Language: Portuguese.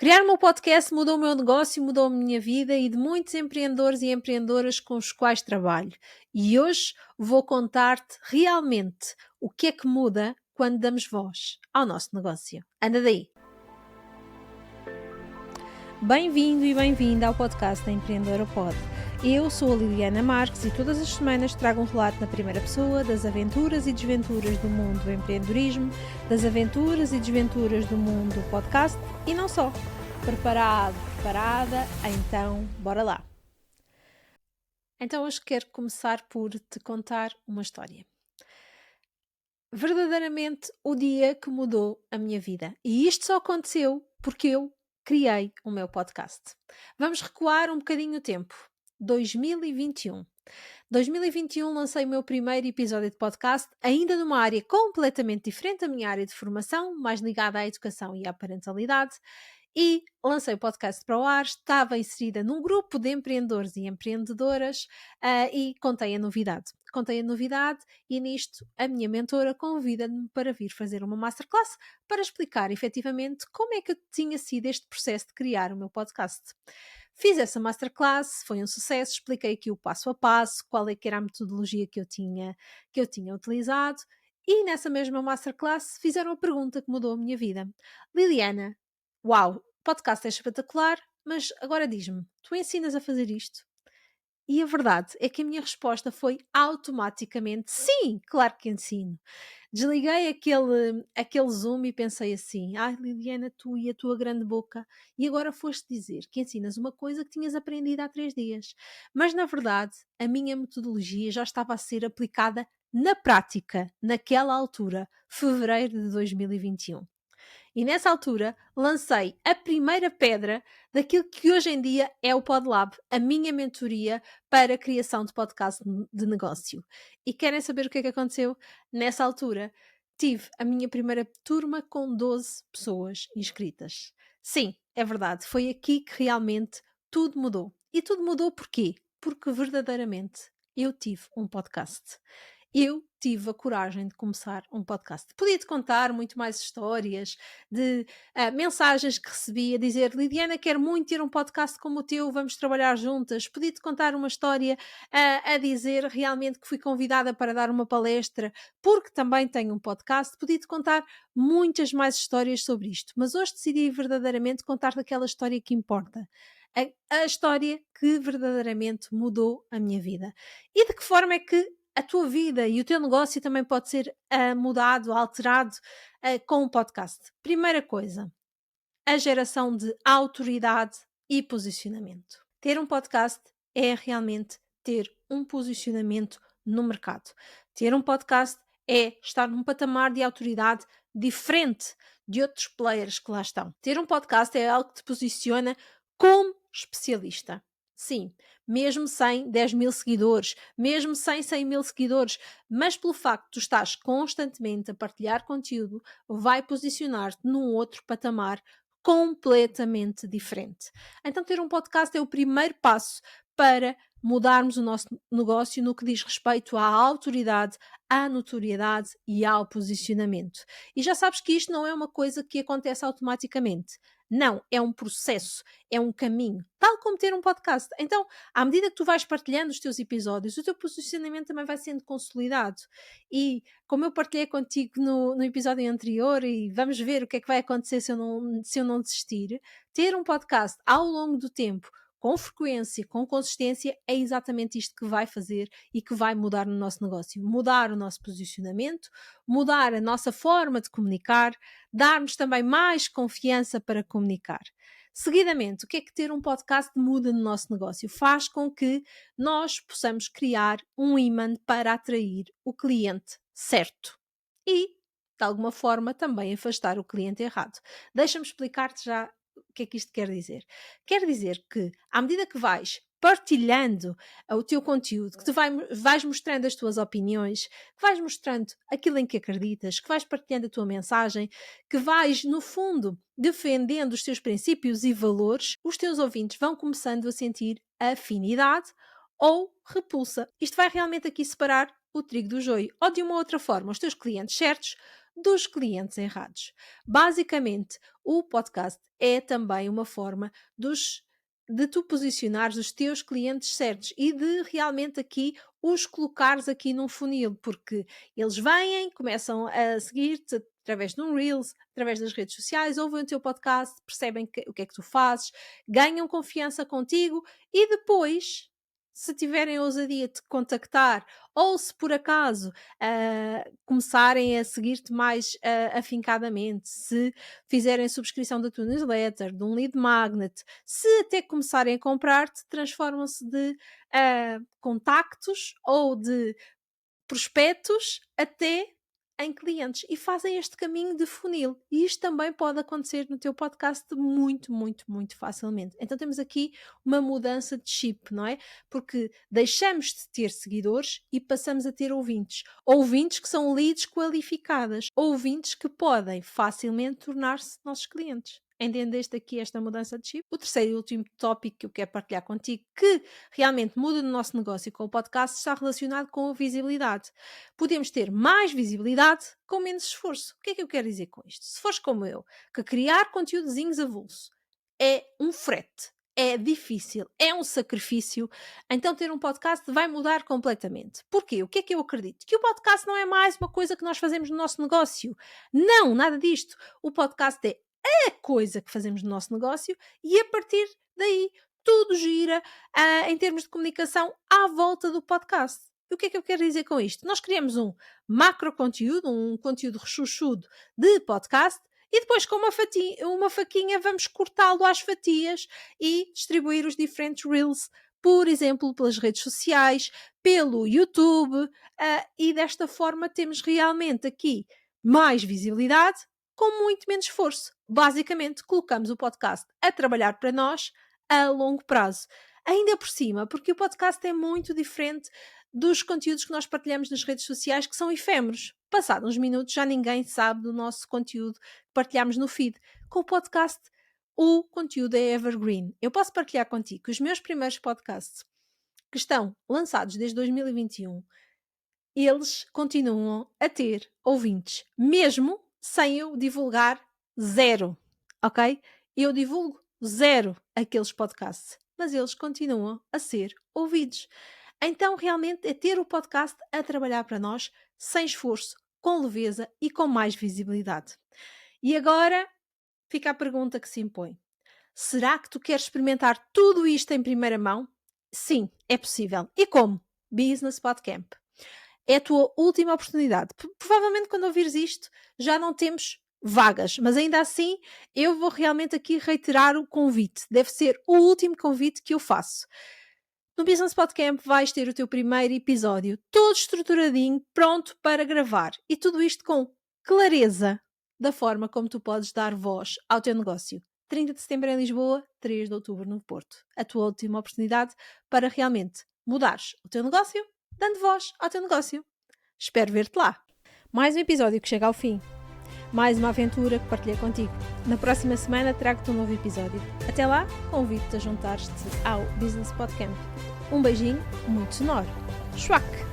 Criar o meu podcast mudou o meu negócio, mudou a minha vida e de muitos empreendedores e empreendedoras com os quais trabalho. E hoje vou contar-te realmente o que é que muda quando damos voz ao nosso negócio. Anda daí! Bem-vindo e bem-vinda ao podcast da Empreendedora Pod. Eu sou a Liliana Marques e todas as semanas trago um relato na primeira pessoa das aventuras e desventuras do mundo do empreendedorismo, das aventuras e desventuras do mundo do podcast e não só. Preparado, preparada? Então, bora lá! Então hoje quero começar por te contar uma história. Verdadeiramente o dia que mudou a minha vida. E isto só aconteceu porque eu criei o meu podcast. Vamos recuar um bocadinho o tempo. 2021. 2021 lancei o meu primeiro episódio de podcast, ainda numa área completamente diferente da minha área de formação, mais ligada à educação e à parentalidade, e lancei o podcast para o ar, estava inserida num grupo de empreendedores e empreendedoras e contei a novidade. Contei a novidade e nisto a minha mentora convida-me para vir fazer uma masterclass para explicar efetivamente como é que tinha sido este processo de criar o meu podcast. Fiz essa masterclass, foi um sucesso, expliquei aqui o passo a passo, qual é que era a metodologia que eu tinha utilizado e nessa mesma masterclass fizeram a pergunta que mudou a minha vida. Liliana, uau, podcast é espetacular, mas agora diz-me, tu ensinas a fazer isto? E a verdade é que a minha resposta foi automaticamente sim, claro que ensino. Desliguei aquele Zoom e pensei assim: ai Liliana, tu e a tua grande boca, e agora foste dizer que ensinas uma coisa que tinhas aprendido há 3 dias. Mas na verdade, a minha metodologia já estava a ser aplicada na prática, naquela altura, fevereiro de 2021. E nessa altura lancei a primeira pedra daquilo que hoje em dia é o PodLab, a minha mentoria para a criação de podcast de negócio. E querem saber o que é que aconteceu? Nessa altura tive a minha primeira turma com 12 pessoas inscritas. Sim, é verdade, foi aqui que realmente tudo mudou. E tudo mudou porquê? Porque verdadeiramente eu tive um podcast. Eu tive a coragem de começar um podcast. Podia-te contar muito mais histórias de mensagens que recebi a dizer: Lidiana, quero muito ter um podcast como o teu, vamos trabalhar juntas. Podia-te contar uma história a dizer realmente que fui convidada para dar uma palestra, porque também tenho um podcast. Podia-te contar muitas mais histórias sobre isto, mas hoje decidi verdadeiramente contar-te aquela história que importa. A história que verdadeiramente mudou a minha vida. E de que forma é que a tua vida e o teu negócio também pode ser mudado, alterado com o podcast? Primeira coisa, a geração de autoridade e posicionamento. Ter um podcast é realmente ter um posicionamento no mercado. Ter um podcast é estar num patamar de autoridade diferente de outros players que lá estão. Ter um podcast é algo que te posiciona como especialista. Sim, mesmo sem 10 mil seguidores, mesmo sem 100 mil seguidores, mas pelo facto de tu estás constantemente a partilhar conteúdo, vai posicionar-te num outro patamar completamente diferente. Então, ter um podcast é o primeiro passo para mudarmos o nosso negócio no que diz respeito à autoridade, à notoriedade e ao posicionamento. E já sabes que isto não é uma coisa que acontece automaticamente. Não, é um processo, é um caminho, tal como ter um podcast. Então, à medida que tu vais partilhando os teus episódios, o teu posicionamento também vai sendo consolidado. E como eu partilhei contigo no episódio anterior, e vamos ver o que é que vai acontecer se eu não desistir, ter um podcast ao longo do tempo, com frequência, com consistência, é exatamente isto que vai fazer e que vai mudar no nosso negócio. Mudar o nosso posicionamento, mudar a nossa forma de comunicar, dar-nos também mais confiança para comunicar. Seguidamente, o que é que ter um podcast muda no nosso negócio? Faz com que nós possamos criar um imã para atrair o cliente certo e, de alguma forma, também afastar o cliente errado. Deixa-me explicar-te já o que é que isto quer dizer. Quer dizer que, à medida que vais partilhando o teu conteúdo, que vais mostrando as tuas opiniões, que vais mostrando aquilo em que acreditas, que vais partilhando a tua mensagem, que vais, no fundo, defendendo os teus princípios e valores, os teus ouvintes vão começando a sentir afinidade ou repulsa. Isto vai realmente aqui separar o trigo do joio. Ou de uma outra forma, os teus clientes certos dos clientes errados. Basicamente, o podcast é também uma forma de tu posicionares os teus clientes certos e de realmente aqui os colocares aqui num funil, porque eles vêm, começam a seguir-te através de um Reels, através das redes sociais, ouvem o teu podcast, percebem o que é que tu fazes, ganham confiança contigo e depois, se tiverem a ousadia de te contactar ou se por acaso começarem a seguir-te mais afincadamente, se fizerem subscrição da tua newsletter, de um lead magnet, se até começarem a comprar-te, transformam-se de contactos ou de prospectos até em clientes e fazem este caminho de funil. E isto também pode acontecer no teu podcast muito, muito, muito facilmente. Então temos aqui uma mudança de chip, não é? Porque deixamos de ter seguidores e passamos a ter ouvintes. Ouvintes que são leads qualificadas. Ouvintes que podem facilmente tornar-se nossos clientes. Entendeste aqui esta mudança de chip? O terceiro e último tópico que eu quero partilhar contigo, que realmente muda no nosso negócio com o podcast, está relacionado com a visibilidade. Podemos ter mais visibilidade com menos esforço. O que é que eu quero dizer com isto? Se fores como eu, que criar conteúdozinhos avulso é um frete, é difícil, é um sacrifício, então ter um podcast vai mudar completamente. Porquê? O que é que eu acredito? Que o podcast não é mais uma coisa que nós fazemos no nosso negócio. Não, nada disto. O podcast é a coisa que fazemos no nosso negócio e a partir daí tudo gira em termos de comunicação à volta do podcast. E o que é que eu quero dizer com isto? Nós criamos um macro conteúdo, um conteúdo rechuchudo de podcast e depois com uma faquinha vamos cortá-lo às fatias e distribuir os diferentes reels, por exemplo, pelas redes sociais, pelo YouTube e desta forma temos realmente aqui mais visibilidade com muito menos esforço. Basicamente, colocamos o podcast a trabalhar para nós a longo prazo. Ainda por cima, porque o podcast é muito diferente dos conteúdos que nós partilhamos nas redes sociais, que são efêmeros. Passados uns minutos já ninguém sabe do nosso conteúdo que partilhamos no feed. Com o podcast, o conteúdo é evergreen. Eu posso partilhar contigo que os meus primeiros podcasts, que estão lançados desde 2021, eles continuam a ter ouvintes, mesmo sem eu divulgar zero, ok? Eu divulgo zero aqueles podcasts, mas eles continuam a ser ouvidos. Então, realmente, é ter o podcast a trabalhar para nós, sem esforço, com leveza e com mais visibilidade. E agora, fica a pergunta que se impõe. Será que tu queres experimentar tudo isto em primeira mão? Sim, é possível. E como? Business Podcamp. É a tua última oportunidade. Provavelmente quando ouvires isto já não temos vagas, mas ainda assim eu vou realmente aqui reiterar o convite. Deve ser o último convite que eu faço. No Business Podcamp vais ter o teu primeiro episódio todo estruturadinho, pronto para gravar. E tudo isto com clareza da forma como tu podes dar voz ao teu negócio. 30 de setembro em Lisboa, 3 de outubro no Porto. A tua última oportunidade para realmente mudares o teu negócio, dando voz ao teu negócio. Espero ver-te lá. Mais um episódio que chega ao fim. Mais uma aventura que partilhei contigo. Na próxima semana trago-te um novo episódio. Até lá, convido-te a juntar-te ao Business Podcamp. Um beijinho muito sonoro. Schwack!